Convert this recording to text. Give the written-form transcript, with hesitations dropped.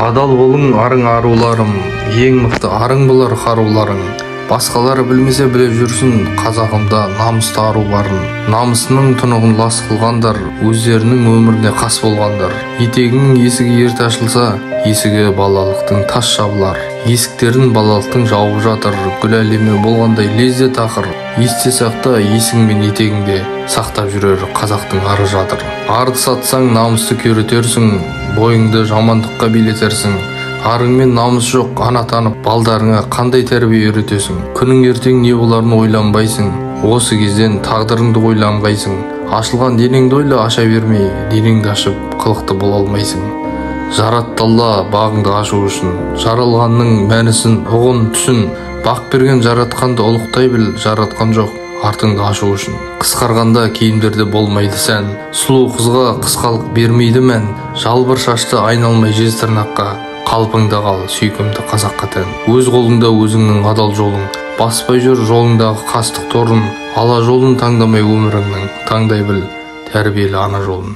Адал болың арың аруларым, ең мықты арың болар қаруларың. Басқалары білмесе біле жүрсін, қазағымда намысты ару барын. Намысының тұнығын лас қылғандар, өздерінің өміріне қас болғандар. Етегінің есігі ерте ашылса, есігі балалықтың тас жабылар. Есіктерін балалықтың жауып жатыр, гүл әлемі болғандай лезде тақыр. Есте сақта есің мен етегіңде, сақтап жүрер қазақтың ары жатыр. Арды сатсаң намысты көрітерсің, бойыңды жамандыққа билетерсің. Арың мен намыс жоқ ана танып, балдарыңа қандай тәрбие үйретесің. Күнің ертең не боларын ойланбайсың, осы кезден тағдырыңды ойланғайсың. Ашылған денеңді ойла, аша бермей, денеңді ашып қылықты бола алмайсың. Жаратты Алла бағыңды ашу үшін, жаралғанның мәнісін ұғын түсін. Бақ берген жаратқанды ұлықтай біл, жаратқан жоқ артыңды ашу үшін. Қысқарғанда киімдерде болмайды сән, сұлу қызға қысқалық бермейді мән. Жалбыр шашты айналмай жез тырнаққа, қалпыңда қал сүйкімді қазаққа тән. Өз қолыңда өзіңнің адал жолың, баспай жүр жолыңдағы қастық торын. Ала жолын таңдамай өміріңнің, таңдай біл тәрбиелі ана жолын.